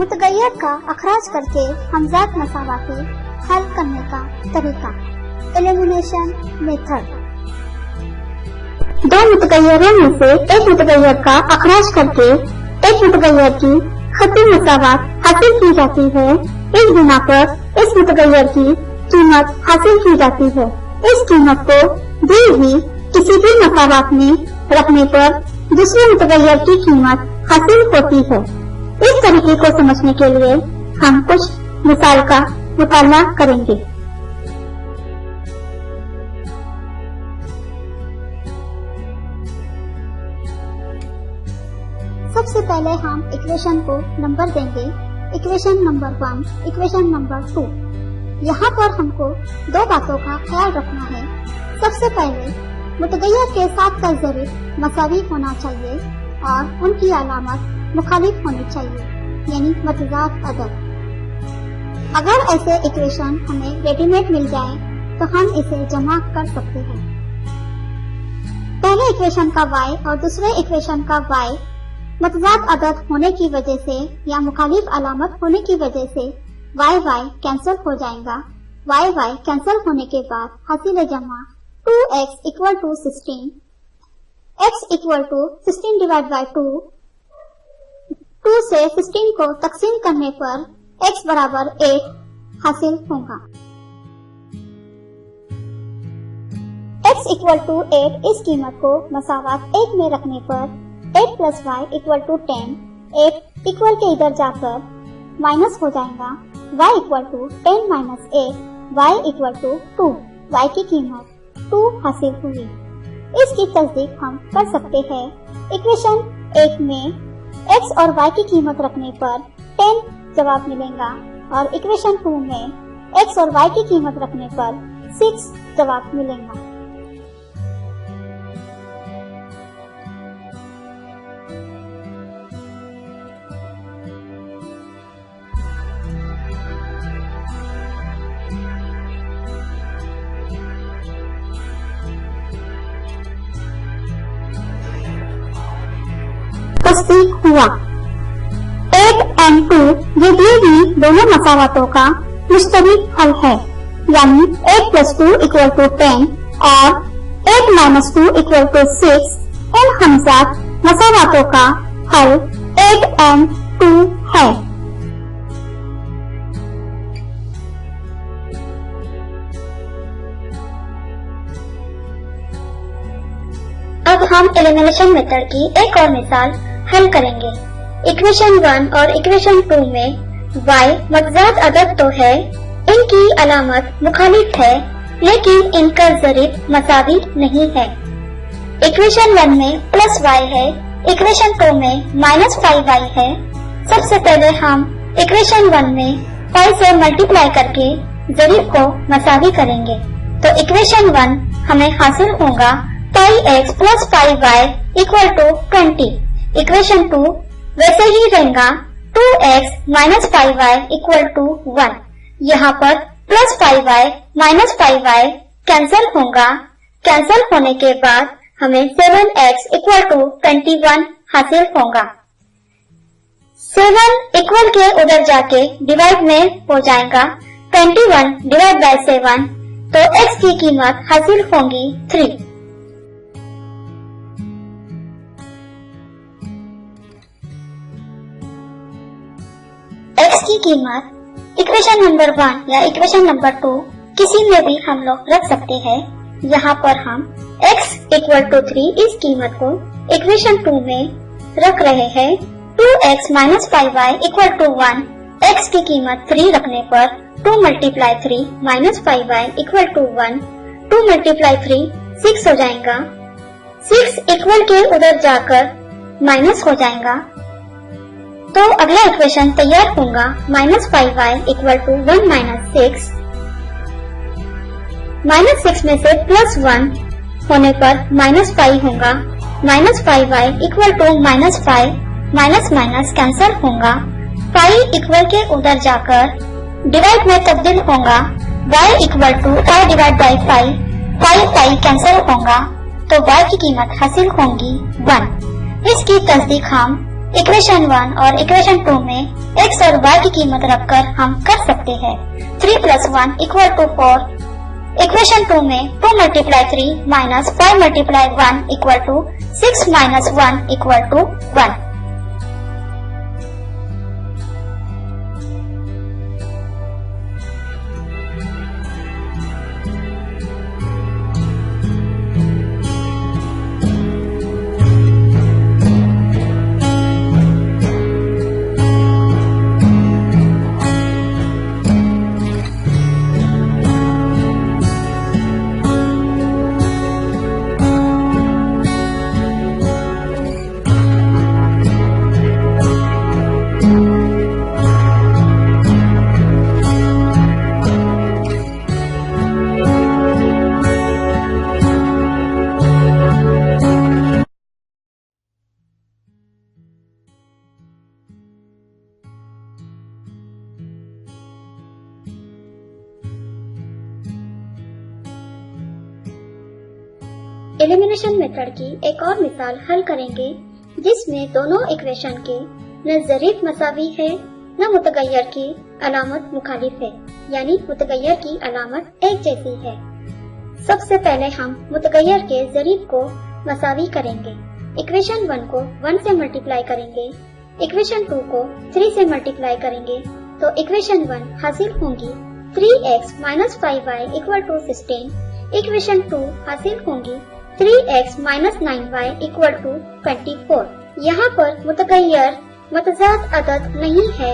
मुतगय्यर का अखराज करके हमजात मसावाती हल करने का तरीका। Elimination method. दो मुतगय्यरों में से एक मुतगय्यर का अखराज करके एक मुतगय्यर की खती मसावात हासिल की जाती है। इस बिना पर इस मुतगय्यर की कीमत हासिल की जाती है। इस कीमत को दी हुई किसी भी मसावात में रखने पर दूसरे मुतगय्यर की कीमत हासिल होती है। इस तरीके को समझने के लिए हम कुछ मिसाल का मुताला करेंगे। सबसे पहले हम इक्वेशन को नंबर देंगे। Equation number 1, equation number 2। यहाँ पर हमको दो बातों का ख्याल रखना है। सबसे पहले मुतगय्यर के साथ का ज़रीब मसावी होना चाहिए और उनकी अलामत मुखालिफ होनी चाहिए, यानी मतजाद अदद। अगर ऐसे इक्वेशन हमें रेडीमेड मिल जाए तो हम इसे जमा कर सकते हैं। पहले इक्वेशन का y और दूसरे इक्वेशन का y मतजाद अदद होने की वजह से या मुखालिफ अलामत होने की वजह से y कैंसिल हो जाएगा। y कैंसिल होने के बाद हासिल जमा 2x equal to 16, x equal to 16 divide by 2। 2 से 16 को तकसीम करने पर x बराबर 8 हासिल होगा। x इक्वल टू 8 इस कीमत को मसावात 1 में रखने पर 8 plus y equal to 10, 8 equal के इधर जाकर माइनस हो जाएगा। y equal to 10 minus 8, y equal to 2, y की कीमत 2 हासिल हुई। इसकी तस्दीक हम कर सकते हैं। इक्वेशन 1 में x और y की कीमत रखने पर 10 जवाब मिलेगा और इक्वेशन 2 में x और y की कीमत रखने पर 6 जवाब मिलेगा। तस्दीक हुआ। 8 और 2 ये दिए हुई दोनों मसावातों का मुश्तरक हल है, यानी 8 प्लस 2 इक्वल टू 10 और 8 माइनस 2 इक्वल टू 6। इन हमजात मसावातों का हल 8 और 2 है। अब हम एलिमिनेशन मेथड की एक और मिसाल हल करेंगे। इक्वेशन 1 और इक्वेशन 2 में y मतजाद अदद तो है, इनकी अलामत मुखालिफ है, लेकिन इनका ज़रीब मसावी नहीं है। इक्वेशन 1 में प्लस y है, इक्वेशन 2 में माइनस 5y है। सबसे पहले हम इक्वेशन 1 में 5 से मल्टीप्लाई करके ज़रीब को मसावी करेंगे। तो इक्वेशन 1 हमें हासिल होगा 5x plus 5y equal to 20। Equation 2 वैसे ही रहेगा 2x minus 5y equal to 1। यहाँ पर plus 5y minus 5y cancel होगा। कैंसिल होने के बाद हमें 7x इक्वल टू 21 हासिल होगा। 7 इक्वल के उधर जाके डिवाइड में हो जाएगा। 21 डिवाइड बाय 7, तो x की कीमत हासिल होगी 3। x की कीमत इक्वेशन नंबर 1 या इक्वेशन नंबर 2 किसी में भी हम लोग रख सकते हैं। यहाँ पर हम x इक्वल टू 3 इस कीमत को इक्वेशन 2 में रख रहे हैं। 2x minus 5y equal to 1, x की कीमत 3 रखने पर 2 multiply 3 minus 5y equal to 1, 2 multiply 3 6 हो जाएगा। 6 इक्वल के उधर जाकर माइनस हो जाएगा, तो अगला इक्वेशन तैयार होगा। Minus 5y equal to 1 minus 6। Minus 6 में से प्लस 1 होने पर माइनस 5 होगा। Minus 5y equal to minus 5, minus minus cancel होगा। 5 इक्वल के उधर जाकर डिवाइड में तब्दील होगा। y equal to 5 divide by 5, 5 cancel होगा, तो y की कीमत हासिल होगी 1। इसकी तस्दीक हम इक्वेशन 1 और इक्वेशन 2 में x और y की कीमत रखकर हम कर सकते हैं 3 + 1 = 4। इक्वेशन 2 में 2 × 3 - 5 × 1 = 6 - 1 = 1। एलिमिनेशन मेथड की एक और मिसाल हल करेंगे जिसमें दोनों इक्वेशन के न ज़रीफ मसावी है न मुतगय्यर की अलामत मुखालिफ है, यानी मुतगय्यर की अलामत एक जैसी है। सबसे पहले हम मुतगय्यर के ज़रीफ को मसावी करेंगे। इक्वेशन 1 को 1 से मल्टीप्लाई करेंगे, इक्वेशन 2 को 3 से मल्टीप्लाई करेंगे तो इक्वेशन 1 हासिल होंगी 3x - 5y = 16। इक्वेशन 2 हासिल होंगी 3x - 9y = 24। यहाँ पर मुतगय्यर मतजाद अदद नहीं है,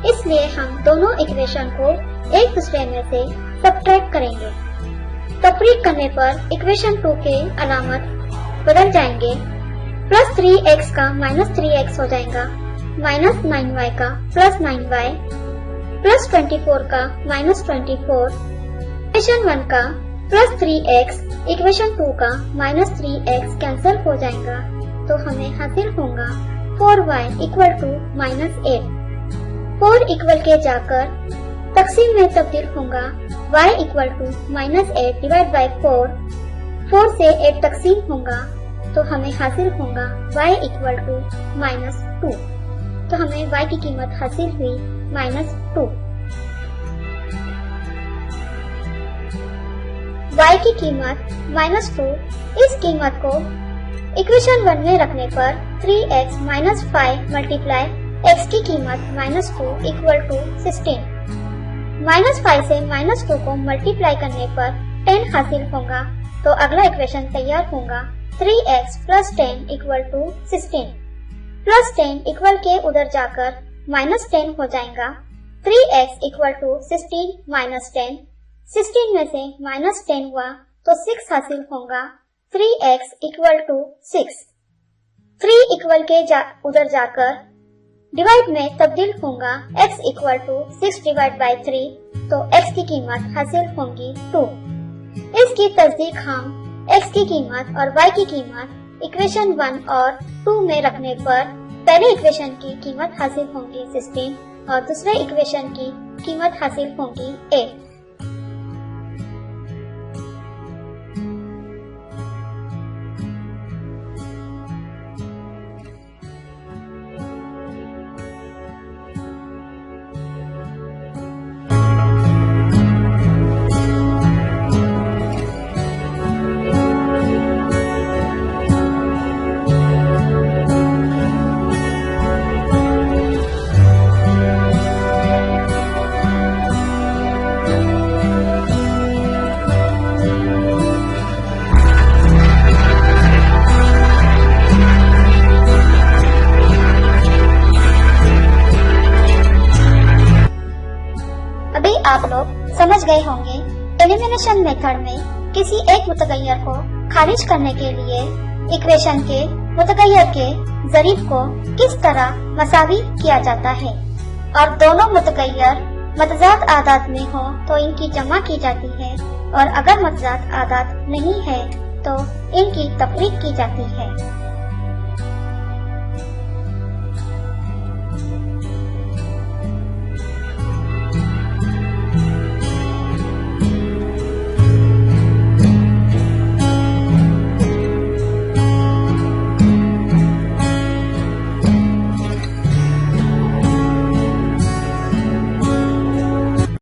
इसलिए हम दोनों इक्वेशन को एक दूसरे में से सबट्रैक्ट करेंगे। तफरीक करने पर इक्वेशन 2 के अलामत बदल जाएंगे। +3x का -3x हो जाएगा, -9y का +9y, +24 का -24। इक्वेशन 1 का +3x, इक्वेशन 2 का -3x कैंसिल हो जाएगा तो हमें हासिल होगा 4y = -8। 4 इक्वल के जाकर तकसीम में तब्दील होगा y = -8/4। 4 से 8 तकसीम होगा तो हमें हासिल होगा y = -2। तो हमें y की कीमत हासिल हुई -2। y की कीमत -2, इस कीमत को इक्वेशन 1 में रखने पर 3x - 5 × x की कीमत -2 = 16। -5 से -2 को मल्टीप्लाई करने पर 10 हासिल होगा तो अगला इक्वेशन तैयार होगा 3x + 10 = 16। +10 इक्वल के उधर जाकर -10 हो जाएगा। 3x = 16 - 10, 16 में से -10 हुआ तो 6 हासिल होगा। 3x = 6। 3 इक्वल के उधर जाकर डिवाइड में तब्दील होगा x = 6/3 तो x की कीमत हासिल होगी 2। इसकी तस्दीक हम x की कीमत और y की कीमत इक्वेशन 1 और 2 में रखने पर पहले इक्वेशन की कीमत हासिल होगी 16 और दूसरे इक्वेशन की कीमत हासिल होगी 8। आप लोग समझ गए होंगे एलिमिनेशन मेथड में किसी एक मुतगय्यर को खारिज करने के लिए इक्वेशन के मुतगय्यर के ज़रीफ को किस तरह मसावी किया जाता है और दोनों मुतगय्यर मतजाद आदाद में हो तो इनकी जमा की जाती है और अगर मतजाद आदाद नहीं है तो इनकी तफरीक की जाती है।